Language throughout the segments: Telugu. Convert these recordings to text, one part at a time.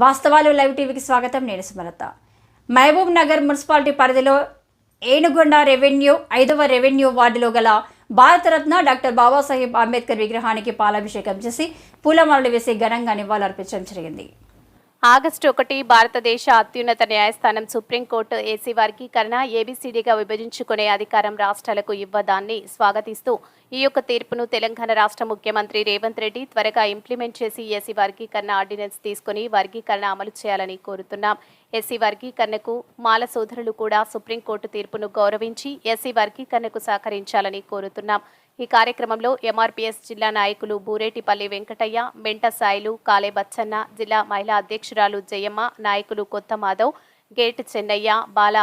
వాస్తవాలు లైవ్ టీవీకి స్వాగతం. నేను సుమలత. మహబూబ్ నగర్ మున్సిపాలిటీ పరిధిలో ఏనుగొండ రెవెన్యూ 5వ రెవెన్యూ వార్డులో గల భారతరత్న డాక్టర్ బాబాసాహెబ్ అంబేద్కర్ విగ్రహానికి పాలాభిషేకం చేసి పూలమాలలు వేసి ఘనంగా నివాళులర్పించడం జరిగింది. ఆగస్టు 1 భారతదేశ అత్యున్నత న్యాయస్థానం సుప్రీంకోర్టు ఏసీ వర్గీకరణ ఏబీసీడీగా విభజించుకునే అధికారం రాష్ట్రాలకు ఇవ్వడాన్ని స్వాగతిస్తూ ఈ యొక్క తీర్పును తెలంగాణ రాష్ట్ర ముఖ్యమంత్రి రేవంత్ రెడ్డి త్వరగా ఇంప్లిమెంట్ చేసి ఎస్సీ వర్గీకరణ ఆర్డినెన్స్ తీసుకుని వర్గీకరణ అమలు చేయాలని కోరుతున్నాం. ఎస్సీ వర్గీకరణకు మాల సోదరులు కూడా సుప్రీంకోర్టు తీర్పును గౌరవించి ఎస్సీ వర్గీకరణకు సహకరించాలని కోరుతున్నాం. ఈ కార్యక్రమంలో ఎంఆర్పీఎస్ జిల్లా నాయకులు బూరేటిపల్లి వెంకటయ్య, మెంట సాయిలు, కాలే బచ్చన్న, జిల్లా మహిళా అధ్యక్షురాలు జయమ్మ, నాయకులు కొత్త మాధవ్, గేట్ చెన్నయ్య, బాల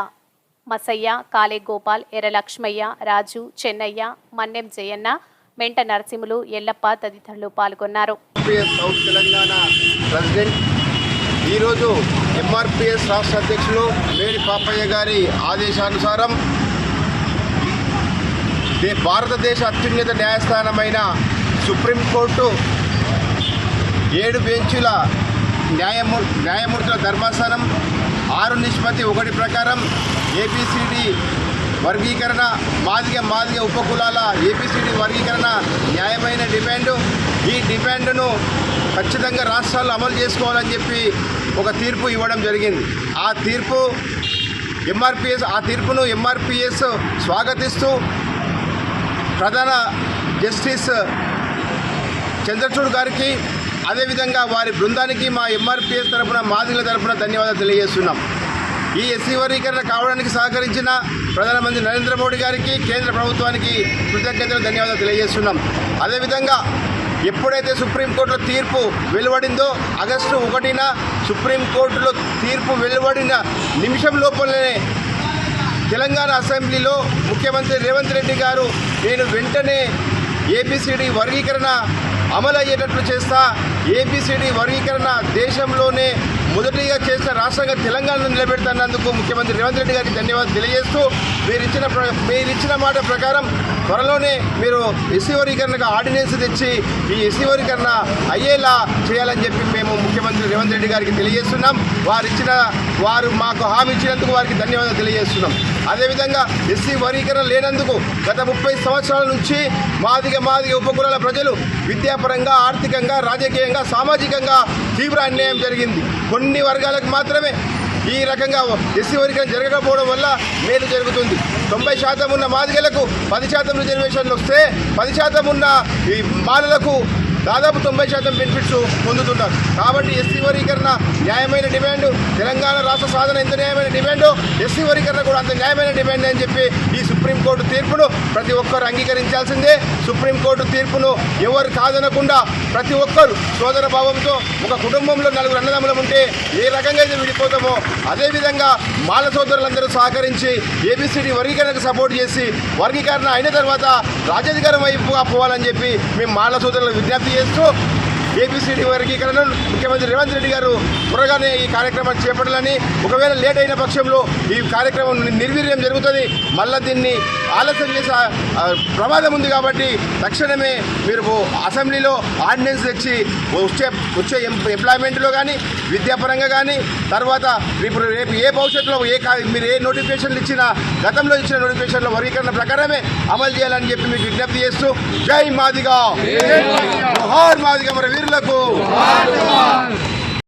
మసయ్య, కాలే గోపాల్, ఎర్ర లక్ష్మయ్య, రాజు, చెన్నయ్య, మన్నెం జయన్న, మెంట నరసింహులు, ఎల్లప్ప తదితరులు పాల్గొన్నారు. ఈరోజు ఎంఆర్పీఎస్ రాష్ట్ర అధ్యక్షులు మేడి పాపయ్య గారి ఆదేశానుసారం భారతదేశ అత్యున్నత న్యాయస్థానమైన సుప్రీంకోర్టు 7 బెంచుల న్యాయమూర్తుల ధర్మాసనం 6/1 ప్రకారం ఏబిసిడి వర్గీకరణ మాదిగ ఉపకులాల ఏబిసిడి వర్గీకరణ న్యాయమైన డిమాండు. ఈ డిమాండ్ను ఖచ్చితంగా రాష్ట్రాలు అమలు చేసుకోవాలని చెప్పి ఒక తీర్పు ఇవ్వడం జరిగింది. ఆ తీర్పును ఎంఆర్పీఎస్ స్వాగతిస్తూ ప్రధాన జస్టిస్ చంద్రచూడ్ గారికి అదేవిధంగా వారి బృందానికి మా ఎంఆర్పీఎస్ తరఫున మాదిగల తరఫున ధన్యవాదాలు తెలియజేస్తున్నాం. ఈ ఎస్సీ వర్గీకరణ కావడానికి సహకరించిన ప్రధానమంత్రి నరేంద్ర మోడీ గారికి, కేంద్ర ప్రభుత్వానికి కృతజ్ఞతలు ధన్యవాదాలు తెలియజేస్తున్నాం. అదేవిధంగా ఎప్పుడైతే సుప్రీంకోర్టులో తీర్పు వెలువడిందో ఆగస్టు 1న సుప్రీంకోర్టులో తీర్పు వెలువడిన నిమిషం లోపలనే తెలంగాణ అసెంబ్లీలో ముఖ్యమంత్రి రేవంత్ రెడ్డి గారు నేను వెంటనే ఏబిసిడి వర్గీకరణ అమలు అయ్యేటట్లు చేస్తా, ఏబిసిడి వర్గీకరణ దేశంలోనే మొదటిగా చేసిన రాష్ట్రంగా తెలంగాణను నిలబెడుతున్నందుకు ముఖ్యమంత్రి రేవంత్ రెడ్డి గారికి ధన్యవాదాలు తెలియజేస్తూ మీరిచ్చిన మాట ప్రకారం త్వరలోనే మీరు ఎస్సీ వర్గీకరణకు ఆర్డినెన్స్ తెచ్చి ఈ ఎస్సీ వర్గీకరణ అయ్యేలా చేయాలని చెప్పి మేము ముఖ్యమంత్రి రేవంత్ రెడ్డి గారికి తెలియజేస్తున్నాం. వారు మాకు హామీ ఇచ్చినందుకు వారికి ధన్యవాదాలు తెలియజేస్తున్నాం. అదేవిధంగా ఎస్సీ వర్గీకరణ లేనందుకు గత 30 సంవత్సరాల నుంచి మాదిగ ఉపకులాల ప్రజలు విద్యాపరంగా, ఆర్థికంగా, రాజకీయంగా, సామాజికంగా తీవ్ర అన్యాయం జరిగింది. కొన్ని వర్గాలకు మాత్రమే ఈ రకంగా ఎస్సీ వర్గీకరణ జరగకపోవడం వల్ల మేలు జరుగుతుంది. 90% ఉన్న మాదిగలకు 10% రిజర్వేషన్లు వస్తే 10% ఉన్న ఈ మాలలకు దాదాపు 90% బెనిఫిట్స్ పొందుతున్నారు. కాబట్టి ఎస్సీ వర్గీకరణ న్యాయమైన డిమాండు, తెలంగాణ రాష్ట్ర సాధన ఎంత న్యాయమైన డిమాండు, ఎస్సీ వర్గీకరణ కూడా అంత న్యాయమైన డిమాండ్ అని చెప్పి ఈ సుప్రీంకోర్టు తీర్పును ప్రతి ఒక్కరు అంగీకరించాల్సిందే. సుప్రీంకోర్టు తీర్పును ఎవరు కాదనకుండా ప్రతి ఒక్కరు సోదర భావంతో ఒక కుటుంబంలో 4 అన్నదమ్ములు ఉంటే ఏ రకంగా అయితే విడిపోతామో అదేవిధంగా మాల సోదరులందరూ సహకరించి ఏబిసిడి వర్గీకరణకు సపోర్ట్ చేసి వర్గీకరణ అయిన తర్వాత రాజ్యాధికారం వైపుగా పోవాలని చెప్పి మేము మాల సోదరులకు విజ్ఞప్తి చేస్తూ ఏబిసిడి వర్గీకరణ ముఖ్యమంత్రి రేవంత్ రెడ్డి గారు త్వరగానే ఈ కార్యక్రమాన్ని చేపట్టాలని, ఒకవేళ లేట్ అయిన పక్షంలో ఈ కార్యక్రమం నిర్వీర్యం జరుగుతుంది, మళ్ళీ దీన్ని ఆలస్యం చేసే ప్రమాదం ఉంది. కాబట్టి తక్షణమే మీరు అసెంబ్లీలో ఆర్డినెన్స్ తెచ్చి వచ్చే ఎంప్లాయ్మెంట్లో కానీ, విద్యాపరంగా కానీ, తర్వాత రేపు ఏ భవిష్యత్తులో మీరు ఏ నోటిఫికేషన్లు ఇచ్చినా గతంలో ఇచ్చిన నోటిఫికేషన్ల వర్గీకరణ ప్రకారమే అమలు చేయాలని చెప్పి మీకు విజ్ఞప్తి చేస్తూ జై మాదిగా, జోహార్ మాదిగా, మరి వీరులకు